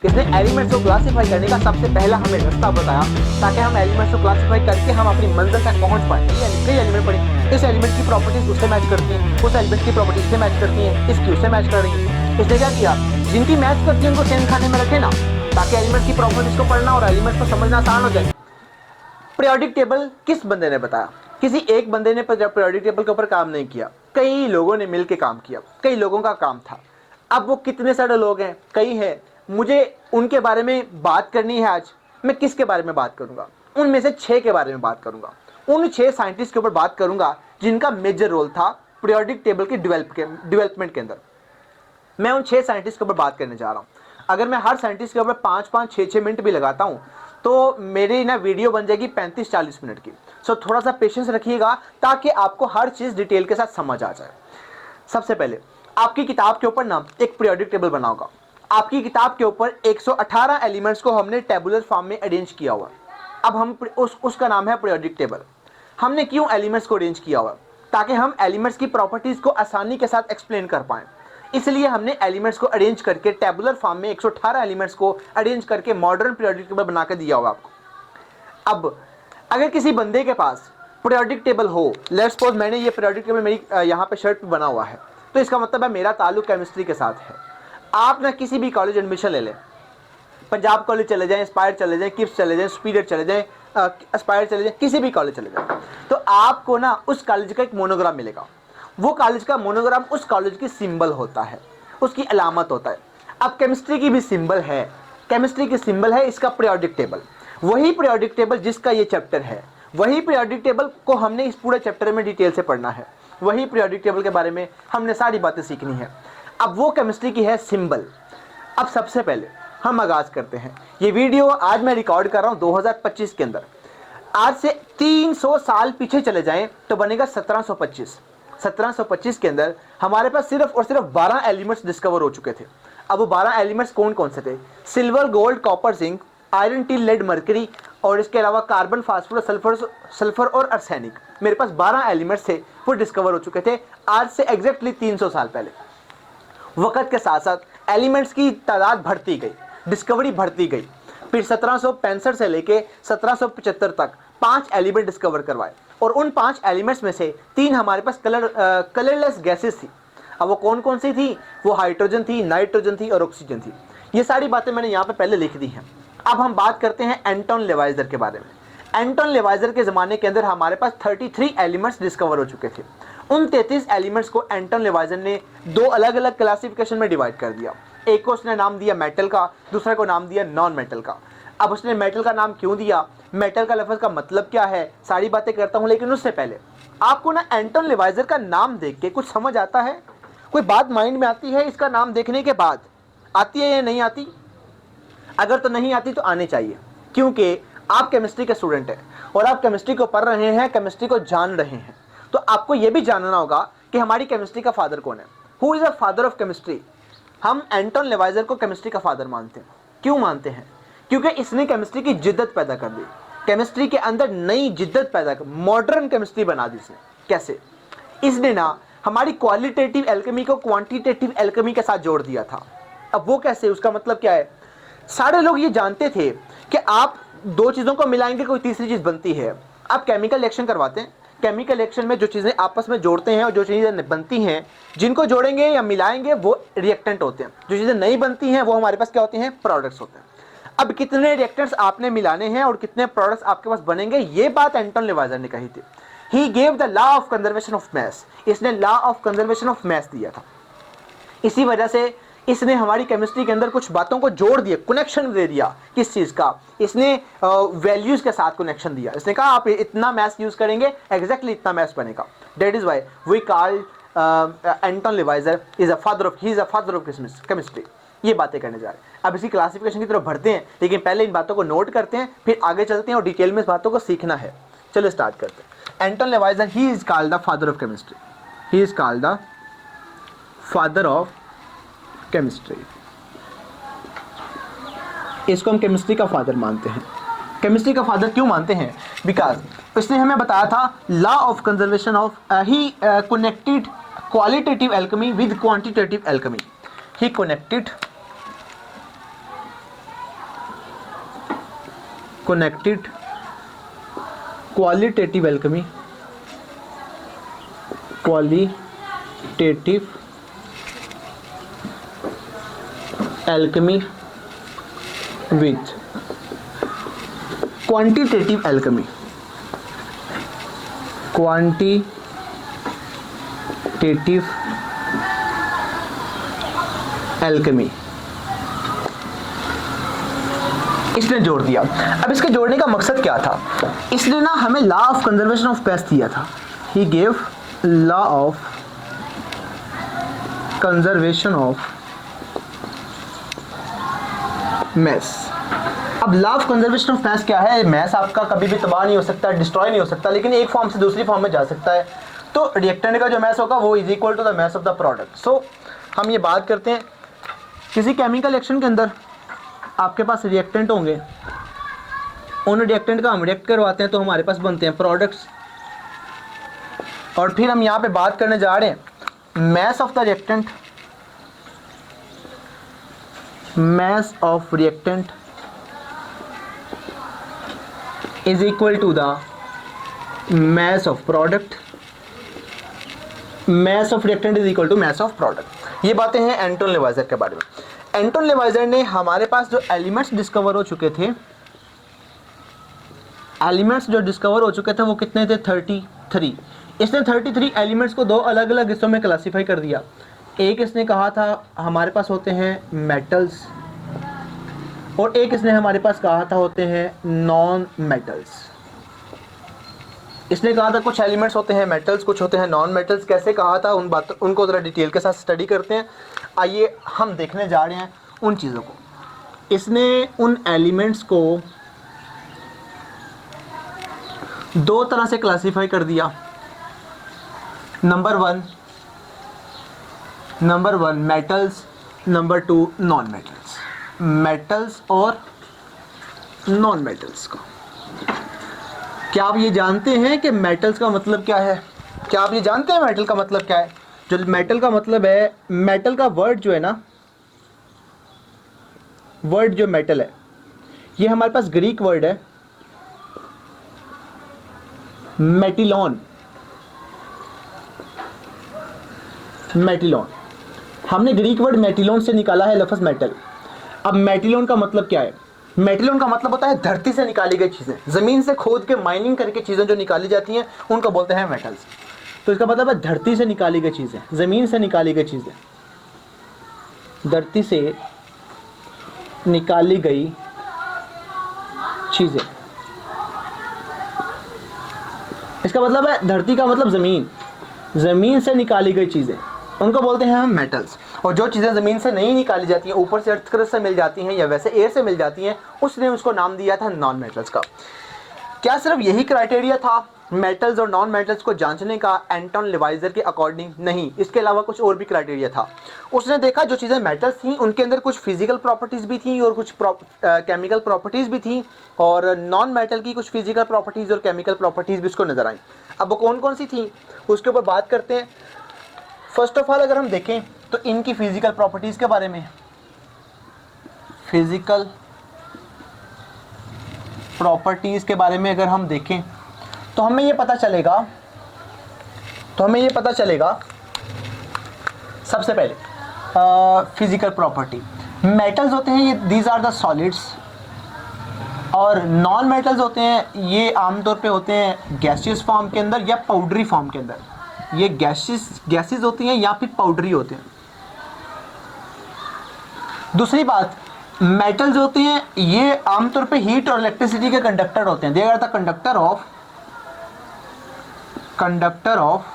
इसने एलिमेंट्स को क्लासिफाई करने का सबसे पहला हमें रास्ता बताया, ताकि हम एलिमेंट्स को क्लासिफाई करके हम अपनी मंजिल तक पहुंच पाए। कई एलिमेंट पढ़े, इस एलिमेंट की प्रॉपर्टीज उससे मैच करती हैं, उस एलिमेंट की प्रॉपर्टीज से मैच करती हैं, इसकी उससे मैच कर रही है। इसने क्या किया, जिनकी मैच करती है उनको सेम खाने में रखे ना, ताकि एलिमेंट्स की प्रॉपर्टीज को पढ़ना और एलिमेंट्स को समझना आसान हो जाए। पीरियोडिक टेबल किस बंदे ने बताया? किसी एक बंदे ने पीरियोडिक टेबल के ऊपर काम नहीं किया, कई लोगों ने मिलकर काम किया, कई लोगों का काम था। अब वो कितने सारे लोग हैं, कई हैं, मुझे उनके बारे में बात करनी है। आज मैं किसके बारे में बात करूंगा? उनमें से 6 के बारे में बात करूंगा। उन 6 साइंटिस्ट के ऊपर बात करूंगा जिनका मेजर रोल था पीरियोडिक टेबल की डेवलपमेंट के अंदर। मैं उन 6 साइंटिस्ट के ऊपर बात करने जा रहा हूं। अगर मैं हर साइंटिस्ट के ऊपर 5-5, 6-6 मिनट भी लगाता हूं तो मेरी ना वीडियो बन जाएगी 35-40 मिनट की। सो थोड़ा सा पेशेंस रखिएगा ताकि आपको हर चीज डिटेल के साथ समझ आ जाए। सबसे पहले आपकी किताब के ऊपर ना एक पीरियोडिक टेबल बना होगा। आपकी किताब के ऊपर 118 एलिमेंट्स को हमने टेबुलर फॉर्म में अरेंज किया हुआ। अब हम उसका नाम है पीरियोडिक टेबल। हमने क्यों एलिमेंट्स को अरेंज किया हुआ? ताकि हम एलिमेंट्स की प्रॉपर्टीज को आसानी के साथ एक्सप्लेन कर पाएं। इसलिए हमने एलिमेंट्स को अरेंज करके टेबुलर फॉर्म में 118 एलिमेंट्स को अरेंज करके मॉडर्न पीरियोडिक टेबल बना के दिया हुआ आपको। अब अगर किसी बंदे के पास पीरियोडिक टेबल हो, लेट्स सपोज मैंने ये पीरियोडिक टेबल मेरी यहाँ पे शर्ट पे बना हुआ है, तो इसका मतलब है मेरा ताल्लुक केमिस्ट्री के साथ है। आप ना किसी भी कॉलेज एडमिशन ले लें, पंजाब कॉलेज चले जाएं, एस्पायर चले जाएं, किप्स चले जाएं, सुपीरियर चले जाएं, एस्पायर चले जाएं, किसी भी कॉलेज चले जाएं, तो आपको ना उस कॉलेज का एक मोनोग्राम मिलेगा। वो कॉलेज का मोनोग्राम उस कॉलेज की सिंबल होता है, उसकी अलामत होता है। अब केमिस्ट्री की भी सिंबल है, केमिस्ट्री की सिंबल है इसका पीरियोडिक टेबल। वही पीरियोडिक टेबल जिसका ये चैप्टर है, वही पीरियोडिक टेबल को हमने इस पूरे चैप्टर में डिटेल से पढ़ना है। वही पीरियोडिक टेबल के बारे में हमने सारी बातें सीखनी है। अब वो केमिस्ट्री की है सिंबल। अब सबसे पहले हम आगाज करते हैं। ये वीडियो आज मैं रिकॉर्ड कर रहा हूं 2025 के अंदर। आज से 300 साल पीछे चले जाएं तो बनेगा 1725। 1725 के अंदर हमारे पास सिर्फ और सिर्फ 12 एलिमेंट्स डिस्कवर हो चुके थे। अब वो 12 एलिमेंट्स कौन कौन से थे? Silver, gold, copper, zinc, iron, tin, lead, mercury और इसके अलावा कार्बन, फास्फोरस, सल्फर और आर्सेनिक। मेरे पास 12 एलिमेंट्स थे, वो डिस्कवर हो चुके थे आज से एग्जैक्टली 300 साल पहले। वक्त के साथ साथ एलिमेंट्स की तादाद बढ़ती गई, डिस्कवरी बढ़ती गई। फिर 1765 से लेके 1775 तक 5 एलिमेंट डिस्कवर करवाए और उन 5 एलिमेंट्स में से 3 हमारे पास कलरलेस गैसेस थी। अब वो कौन कौन सी थी? वो हाइड्रोजन थी, नाइट्रोजन थी और ऑक्सीजन थी। ये सारी बातें मैंने यहाँ पे पहले लिख दी हैं। अब हम बात करते हैं एंटोन लेवाइजर के बारे में। एंटोन लेवाइजर के ज़माने के अंदर हमारे पास 33 एलिमेंट्स डिस्कवर हो चुके थे। उन 33 एलिमेंट्स को एंटोन लेवाइजर ने 2 अलग अलग क्लासिफिकेशन में डिवाइड कर दिया। एक को उसने नाम दिया मेटल का, दूसरे को नाम दिया नॉन मेटल का। अब उसने मेटल का नाम क्यों दिया, मेटल का लफ्ज़ का मतलब क्या है, सारी बातें करता हूँ। लेकिन उससे पहले आपको ना एंटोन लेवाइजर का नाम देख के कुछ समझ आता है? कोई बात माइंड में आती है इसका नाम देखने के बाद? आती है या नहीं आती? अगर तो नहीं आती तो आने चाहिए, क्योंकि आप केमिस्ट्री के स्टूडेंट हैं और आप केमिस्ट्री को पढ़ रहे हैं, केमिस्ट्री को जान रहे हैं, तो आपको यह भी जानना होगा कि हमारी केमिस्ट्री का फादर कौन है। Who is the father of chemistry? हम एंटोन लेवाइजर को केमिस्ट्री का फादर मानते हैं। क्यों मानते हैं? क्योंकि इसने केमिस्ट्री की जिद्दत पैदा कर दी, केमिस्ट्री के अंदर नई जिद्दत पैदा कर, मॉडर्न केमिस्ट्री बना दी इसने। कैसे? इसने ना हमारी क्वालिटेटिव एल्केमी को क्वांटिटेटिव एल्केमी के साथ जोड़ दिया था। अब वो कैसे? उसका मतलब क्या है? सारे लोग ये जानते थे कि आप 2 चीज़ों को मिलाएंगे कोई तीसरी चीज़ बनती है। आप केमिकल रिएक्शन करवाते हैं, केमिकल रिएक्शन में जो चीज़ें आपस में जोड़ते हैं और जो चीज़ें बनती हैं, जिनको जोड़ेंगे या मिलाएंगे वो रिएक्टेंट होते हैं। जो चीज़ें नहीं बनती हैं वो हमारे पास क्या होती हैं? प्रोडक्ट्स होते हैं। अब कितने रिएक्टेंट्स आपने मिलाने हैं और कितने प्रोडक्ट्स आपके पास बनेंगे, ये बात एंटोन लेवाइजर ने कही थी। He gave the law of conservation of mass. इसने law of conservation of mass दिया था। इसी वजह से इसने हमारी केमिस्ट्री के अंदर कुछ बातों को जोड़ दिया, कनेक्शन दे दिया। किस चीज़ का? इसने वैल्यूज़ के साथ कनेक्शन दिया। इसने कहा आप इतना मैथ्स यूज़ करेंगे, एग्जैक्टली इतना मैथ्स बनेगा। That is why we call Antoine Lavoisier is a father of chemistry. ये बातें करने जा रहे हैं। अब इसी क्लासिफिकेशन की तरफ बढ़ते हैं, लेकिन पहले इन बातों को नोट करते हैं, फिर आगे चलते हैं और डिटेल में इस बातों को सीखना है। चलो स्टार्ट करते हैं। Antoine Lavoisier, he is called the father of chemistry. He is called the father of chemistry. इसको हम केमिस्ट्री का फादर मानते हैं। केमिस्ट्री का फादर क्यों मानते हैं? बिकॉज इसने हमें बताया था law of conservation of, he connected qualitative alchemy with quantitative alchemy. He connected connected qualitative alchemy, qualitative alchemy with quantitative alchemy, quantitative alchemy इसने जोड़ दिया। अब इसके जोड़ने का मकसद क्या था? इसने ना हमें law of conservation of mass दिया था। He gave law of conservation of mass. अब law of conservation of mass क्या है? मास आपका कभी भी तबाह नहीं हो सकता, डिस्ट्रॉय नहीं हो सकता, लेकिन एक फॉर्म से दूसरी फॉर्म में जा सकता है। तो रिएक्टेंट का जो मास होगा वो is equal to the mass of the product. So हम ये बात करते हैं, किसी केमिकल रिएक्शन के अंदर आपके पास रिएक्टेंट होंगे, उन रिएक्टेंट का हम रिएक्ट करवाते हैं तो हमारे पास बनते हैं प्रोडक्ट्स। और फिर हम यहाँ पे बात करने जा रहे हैं mass of the reactant, mass of reactant is equal to the mass of product, mass of reactant is equal to mass of product. ये बातें हैं एंटोन लेवाइजर के बारे में। एंटोन लेवाइजर ने हमारे पास जो एलिमेंट्स डिस्कवर हो चुके थे, एलिमेंट्स जो डिस्कवर हो चुके थे वो कितने थे? 33। इसने 33 एलिमेंट्स को दो अलग अलग हिस्सों में क्लासीफाई कर दिया। एक इसने कहा था हमारे पास होते हैं मेटल्स, और एक इसने हमारे पास कहा था होते हैं नॉन मेटल्स। इसने कहा था कुछ एलिमेंट्स होते हैं मेटल्स, कुछ होते हैं नॉन मेटल्स। कैसे कहा था उन बातों उनको ज़रा डिटेल के साथ स्टडी करते हैं। आइए हम देखने जा रहे हैं उन चीज़ों को। इसने उन एलिमेंट्स को दो तरह से क्लासीफाई कर दिया। Number one metals, number 2 non metals. Metals और नॉन मेटल्स को, क्या आप ये जानते हैं कि मेटल्स का मतलब क्या है? क्या आप ये जानते हैं मेटल का मतलब क्या है? जो मेटल का मतलब है, मेटल का वर्ड जो है ना, वर्ड जो मेटल है, ये हमारे पास ग्रीक वर्ड है मेटिलॉन। मेटिलॉन हमने ग्रीक वर्ड मेटिलॉन से निकाला है लफ्ज़ मेटल। अब मेटिलॉन का मतलब क्या है? मेटिलॉन का मतलब होता है धरती से निकाली गई चीज़ें, ज़मीन से खोद के माइनिंग करके चीज़ें जो निकाली जाती हैं उनको बोलते हैं मेटल्स। तो इसका मतलब है धरती से निकाली गई चीज़ें, ज़मीन से निकाली गई चीज़ें, धरती से निकाली गई चीज़ें। इसका मतलब है धरती का मतलब ज़मीन, ज़मीन से निकाली गई चीज़ें, उनको बोलते हैं हम मेटल्स। और जो चीज़ें ज़मीन से नहीं निकाली जाती हैं, ऊपर से अर्थ क्रस्ट से मिल जाती हैं या वैसे एयर से मिल जाती हैं, उसने उसको नाम दिया था नॉन मेटल्स का। क्या सिर्फ यही क्राइटेरिया था मेटल्स और नॉन मेटल्स को जांचने का एंटोन लेवाइजर के अकॉर्डिंग? नहीं, इसके अलावा कुछ और भी क्राइटेरिया था। उसने देखा जो चीज़ें मेटल्स थी उनके अंदर कुछ फिजिकल प्रॉपर्टीज़ भी थी और कुछ केमिकल प्रॉपर्टीज़ भी थी, और नॉन मेटल की कुछ फिजिकल प्रॉपर्टीज़ और केमिकल प्रॉपर्टीज़ भी उसको नज़र आई। अब वो कौन कौन सी थी उसके ऊपर बात करते हैं। फर्स्ट ऑफ ऑल अगर हम देखें तो इनकी फिजिकल प्रॉपर्टीज़ के बारे में, फिजिकल प्रॉपर्टीज़ के बारे में अगर हम देखें तो हमें ये पता चलेगा सबसे पहले फिजिकल प्रॉपर्टी। मेटल्स होते हैं ये, दीज आर द सॉलिड्स, और नॉन मेटल्स होते हैं ये आमतौर पे होते हैं गैसियस फॉर्म के अंदर या पाउडरी फॉर्म के अंदर। ये गैसेस होती हैं या फिर पाउडरी होते हैं। दूसरी बात, मेटल्स होते हैं ये आमतौर पे हीट और इलेक्ट्रिसिटी के कंडक्टर होते हैं। They are the conductor of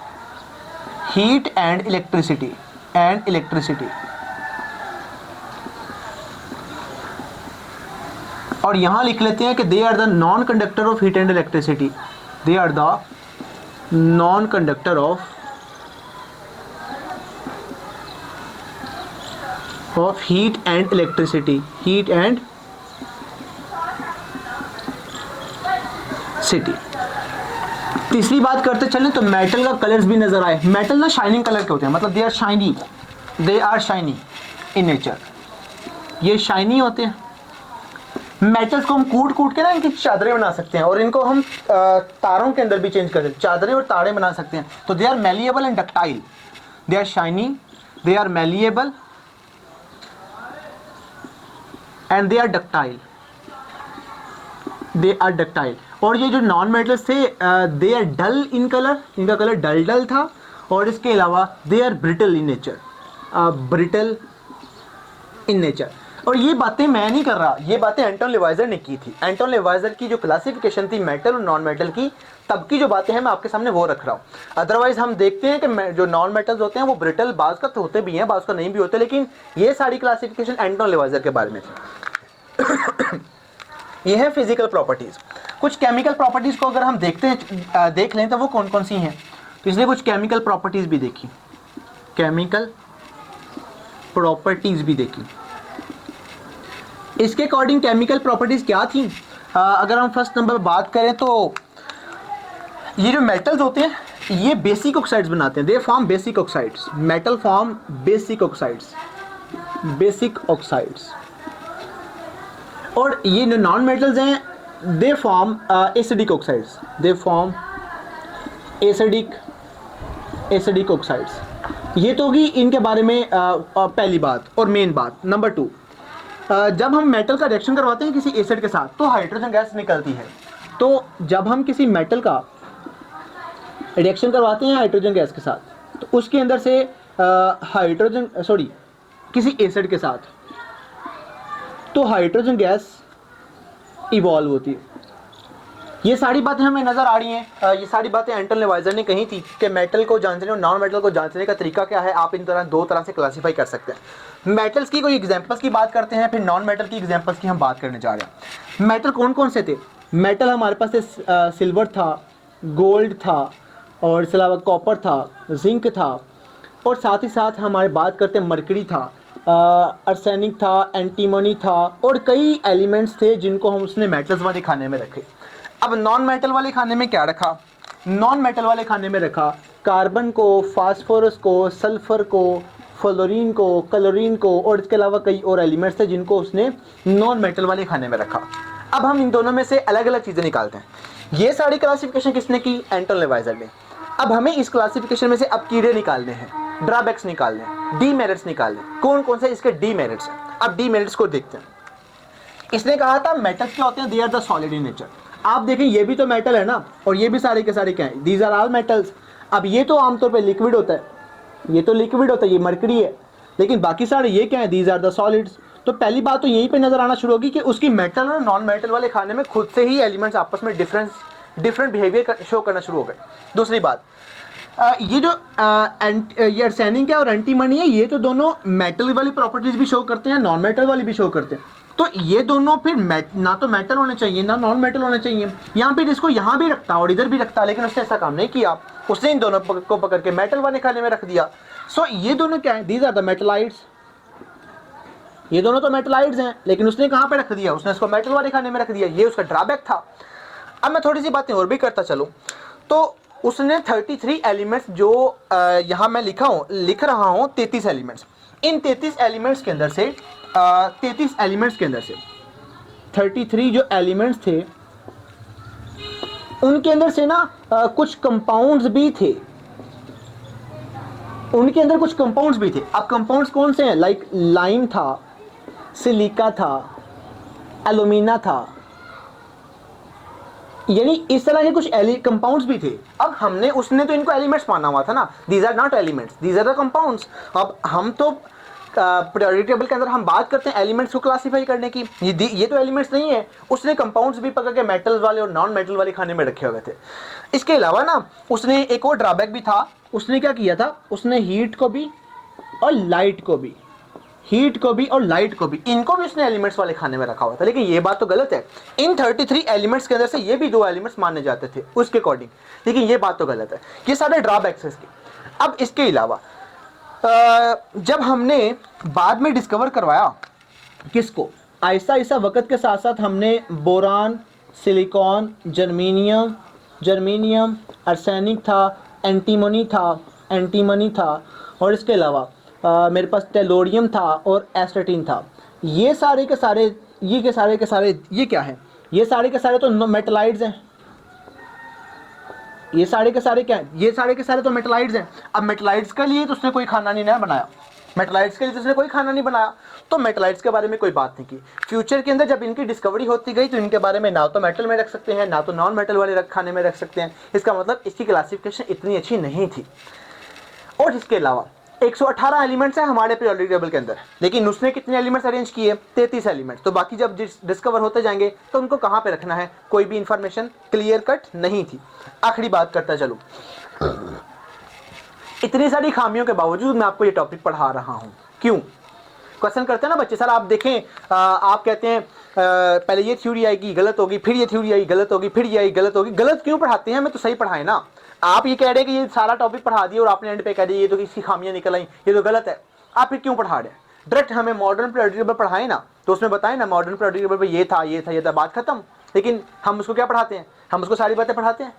heat and electricity और यहां लिख लेते हैं कि they are the non conductor of heat and electricity. They are the non conductor of heat and electricity, heat and city. तीसरी बात करते चलें तो मेटल का कलर्स भी नजर आए। मेटल ना शाइनिंग कलर के होते हैं, मतलब they are shiny in nature, ये शाइनी होते हैं। मेटल्स को हम कूट के ना इनकी चादरें बना सकते हैं और इनको हम तारों के अंदर भी चेंज कर सकते हैं, चादरें और तारे बना सकते हैं। तो they are malleable and ductile, they are shiny, they are malleable and they are ductile, they are ductile. और ये जो नॉन मेटल्स थे they are dull in colour, इनका कलर डल डल था। और इसके अलावा they are brittle in nature, brittle in nature. और ये बातें मैं नहीं कर रहा, ये बातें एंटोन लेवाइजर ने की थी। एंटोन लेवाइजर की जो क्लासिफिकेशन थी मेटल और नॉन मेटल की, तब की जो बातें हैं मैं आपके सामने वो रख रहा हूँ। अदरवाइज हम देखते हैं कि जो नॉन मेटल्स होते हैं वो ब्रिटल बाज का तो होते भी हैं, बाज का नहीं भी होते, लेकिन ये सारी क्लासिफिकेशन एंटोन लेवाइजर के बारे में थी। ये है फिजिकल प्रॉपर्टीज। कुछ केमिकल प्रॉपर्टीज को अगर हम देख लें तो वो कौन कौन सी हैं। तो इसलिए कुछ केमिकल प्रॉपर्टीज भी देखी, केमिकल प्रॉपर्टीज भी देखी। इसके अकॉर्डिंग केमिकल प्रॉपर्टीज क्या थी, अगर हम फर्स्ट नंबर बात करें तो ये जो मेटल्स होते हैं ये बेसिक ऑक्साइड्स बनाते हैं, they form basic oxides, metal form basic oxides, basic oxides. और ये जो नॉन मेटल्स हैं they form acidic oxides, they form acidic oxides. ये तो होगी इनके बारे में पहली बात और मेन बात। नंबर 2, जब हम मेटल का रिएक्शन करवाते हैं किसी एसिड के साथ तो हाइड्रोजन गैस निकलती है। तो जब हम किसी मेटल का रिएक्शन करवाते हैं हाइड्रोजन गैस के साथ तो उसके अंदर से किसी एसिड के साथ तो हाइड्रोजन गैस इवॉल्व होती है। ये सारी बातें हमें नज़र आ रही हैं। ये सारी बातें एंटोन लेवाइजर ने कही थी कि मेटल को जांचने और नॉन मेटल को जांचने का तरीका क्या है, आप इन दो तरह से क्लासीफाई कर सकते हैं। मेटल्स की कोई एग्जांपल्स की बात करते हैं, फिर नॉन मेटल की एग्जांपल्स की हम बात करने जा रहे हैं। मेटल कौन कौन से थे? मेटल हमारे पास सिल्वर था, गोल्ड था, और इसके अलावा कॉपर था, जिंक था, और साथ ही साथ हमारे बात करते हैं मरकरी था, आर्सेनिक था, एंटीमनी था, और कई एलिमेंट्स थे जिनको हम उसने मेटल्स वाले खाने में रखे। अब नॉन मेटल वाले खाने में क्या रखा? नॉन मेटल वाले खाने में रखा कार्बन को, फास्फोरस को, सल्फर को, फ्लोरीन को, क्लोरीन को, और इसके अलावा कई और एलिमेंट्स थे जिनको उसने नॉन मेटल वाले खाने में रखा। अब हम इन दोनों में से अलग अलग चीज़ें निकालते हैं। ये सारी क्लासिफिकेशन किसने की? एंटोन लेवाइजर ने। अब हमें इस क्लासिफिकेशन में से अब कीड़े निकालने हैं, ड्रॉबैक्स निकालने हैं, डीमेरिट्स निकालने हैं। कौन कौन से इसके डीमेरिट्स हैं? अब डीमेरिट्स को देखते हैं। इसने कहा था मेटल्स क्या होते हैं? They are the solid in nature. आप देखें ये भी तो मेटल है ना, और ये भी सारे के सारे क्या है? These are all metals. अब ये तो आमतौर पे लिक्विड होता है, ये तो लिक्विड होता है, ये मरकरी है, लेकिन बाकी सारे ये क्या है? These are the solids. तो पहली बात तो यहीं पे नजर आना शुरू होगी कि उसकी मेटल और नॉन मेटल वाले खाने में खुद से ही एलिमेंट्स आपस में डिफरेंट बिहेवियर शो करना शुरू हो गए। दूसरी बात, ये जो ये आर्सेनिक है और एंटीमनी है, ये तो दोनों मेटल वाली प्रॉपर्टीज भी शो करते हैं, नॉन मेटल वाली भी शो करते हैं। तो ये दोनों फिर ना तो मेटल होने चाहिए ना नॉन मेटल होने चाहिए। यहाँ पे इसको यहाँ भी रखता और इधर भी रखता, लेकिन उसने ऐसा काम नहीं किया। उसने इन दोनों को पकड़ के मेटल वाले खाने में रख दिया। सो ये दोनों क्या है? These are the metalloids. ये दोनों तो मेटलाइड्स हैं, लेकिन उसने कहाँ पे रख दिया? उसने इसको मेटल वाले खाने में रख दिया। ये उसका ड्रॉबैक था। अब मैं थोड़ी सी बातें और भी करता चलूँ तो उसने 33 एलिमेंट्स जो यहाँ मैं लिख रहा हूँ 33 एलिमेंट्स। इन 33 एलिमेंट्स के अंदर से 33 एलिमेंट्स के अंदर से 33 जो एलिमेंट्स थे उनके अंदर से ना कुछ कंपाउंड्स भी थे, उनके अंदर कुछ कंपाउंड्स भी थे। अब कंपाउंड्स कौन से हैं? लाइक लाइम था, सिलिका था, एल्यूमिना था, यानी इस तरह के कुछ कंपाउंड्स भी थे। अब उसने तो इनको एलिमेंट्स माना हुआ था ना, these are not elements, these are the compounds. अब हम तो पीरियोडिक टेबल के अंदर हम बात करते हैं एलिमेंट्स को क्लासिफाई करने की, ये तो एलिमेंट्स नहीं है। उसने कंपाउंड्स भी पकड़ के मेटल वाले और नॉन मेटल वाले खाने में रखे हुए थे। इसके अलावा ना उसने एक और ड्रॉबैक भी था। उसने क्या किया था? उसने हीट को भी और लाइट को भी इनको भी उसने एलिमेंट्स वाले खाने में रखा हुआ था। लेकिन ये बात तो गलत है। इन 33 एलिमेंट्स के अंदर से ये भी 2 एलिमेंट्स माने जाते थे उसके अकॉर्डिंग, लेकिन ये बात तो गलत है। ये सारे ड्रॉबैक्स है इसके। अब इसके अलावा जब हमने बाद में डिस्कवर करवाया किसको, आहिस्ता आहिस्ता वक्त के साथ साथ हमने बोरान, सिलिकॉन, जर्मेनियम, आर्सेनिक था, एंटीमनी था, और इसके अलावा मेरे पास टेलोरियम था और एस्टेटिन था। ये सारे के सारे ये के सारे ये क्या है, ये सारे के सारे तो मेटलाइड्स हैं, ये सारे के सारे क्या है, ये सारे के सारे तो मेटलाइड्स हैं। अब मेटलाइड्स के लिए तो उसने कोई खाना नहीं नया बनाया, मेटलाइड्स के लिए तो उसने कोई खाना नहीं बनाया, तो मेटलाइड्स के बारे में कोई बात नहीं की। फ्यूचर के अंदर जब इनकी डिस्कवरी होती गई तो इनके बारे में ना तो मेटल में रख सकते हैं, ना तो नॉन मेटल वाले खाने में रख सकते हैं। इसका मतलब इसकी क्लासिफिकेशन इतनी अच्छी नहीं थी। और इसके अलावा 118 एलिमेंट्स हैं हमारे पीरियोडिक टेबल के अंदर, लेकिन उसने कितने एलिमेंट्स अरेंज किए, 33 एलिमेंट्स। तो बाकी जब डिस्कवर होते जाएंगे तो उनको कहाँ पे रखना है, कोई भी इंफॉर्मेशन क्लियर कट नहीं थी। आखिरी बात करता चलूं, इतनी सारी खामियों के बावजूद मैं आपको ये टॉपिक पढ़ा रहा हूँ, क्यों? क्वेश्चन करते हैं ना बच्चे, सर आप देखें आप कहते हैं पहले ये थ्योरी आएगी गलत होगी, फिर ये थ्योरी आई गलत होगी, फिर ये आई गलत होगी। गलत क्यों पढ़ाते हैं, हमें तो सही पढ़ाए ना। आप ये कह रहे हैं कि ये सारा टॉपिक पढ़ा दिया और आपने एंड पे कह दिया ये तो इसकी खामियां निकल आई, ये तो गलत है, आप फिर क्यों पढ़ा रहे हैं? डायरेक्ट हमें मॉडर्न पीरियोडिक टेबल पढ़ाएं ना, तो उसमें बताएं ना मॉडर्न पीरियोडिक टेबल पे ये था ये था ये था, बात खत्म। लेकिन हम उसको क्या पढ़ाते हैं, हम उसको सारी बातें पढ़ाते हैं।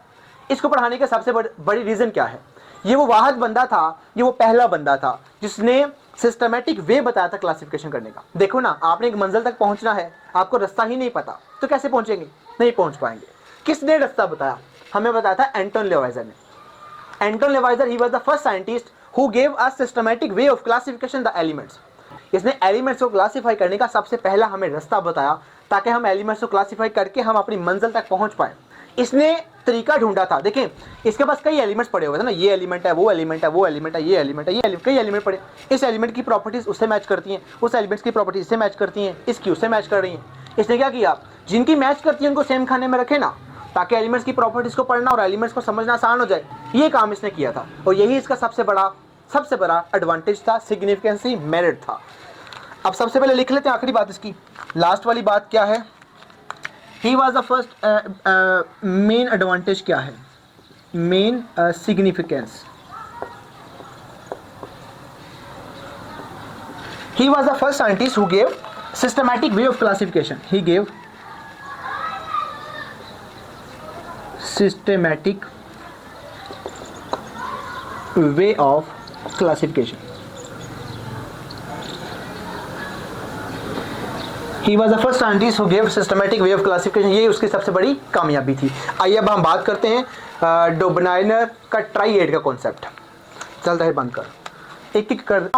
इसको पढ़ाने का सबसे बड़ी रीज़न क्या है, ये वो वाहिद बंदा था, ये वो पहला बंदा था जिसने सिस्टमैटिक वे बताया था क्लासिफिकेशन करने का। देखो ना, आपने एक मंजिल तक पहुंचना है, आपको रास्ता ही नहीं पता तो कैसे पहुंचेंगे, नहीं पहुंच पाएंगे। किसने रास्ता बताया, हमें बताया था एंटोन लेवाइजर ने। Antoine Lavoisier he was the first scientist who gave us systematic way of classification the elements. इसने एलिमेंट्स को क्लासीफाई करने का सबसे पहला हमें रास्ता बताया, ताकि हम एलिमेंट्स को क्लासीफाई करके हम अपनी मंजिल तक पहुंच पाए। इसने तरीका ढूंढा था। देखें, इसके पास कई एलिमेंट्स पड़े हुए थे ना, ये एलिमेंट है, वो एलिमेंट है, वो एलिमेंट है, ये एलिमेंट है, ये एलिमेंट, कई एलिमेंट पड़े। इस एलिमेंट की प्रॉपर्टीज उससे मैच करती हैं, उस एलिमेंट्स की प्रॉपर्टीज इससे मैच करती हैं, इसकी उससे मैच कर रही हैं। इसने क्या किया, जिनकी मैच करती है उनको सेम खाने में रखे ना, ताकि एलिमेंट्स की प्रॉपर्टीज को पढ़ना और एलिमेंट्स को समझना आसान हो जाए। ये काम इसने किया था और यही इसका सबसे बड़ा एडवांटेज था, सिग्निफिकेंसी, मेरिट था। अब सबसे पहले लिख लेते हैं आखिरी बात इसकी, लास्ट वाली बात क्या है। He was the first main advantage क्या है, main significance. He was the first scientist who gave systematic way of classification. He gave systematic way of classification. He was the first scientist who gave systematic way of classification. ये उसकी सबसे बड़ी कामयाबी थी। आइए अब हम बात करते हैं डोबनाइनर का ट्राइएड का कॉन्सेप्ट। चलता है बंद कर, एक एक कर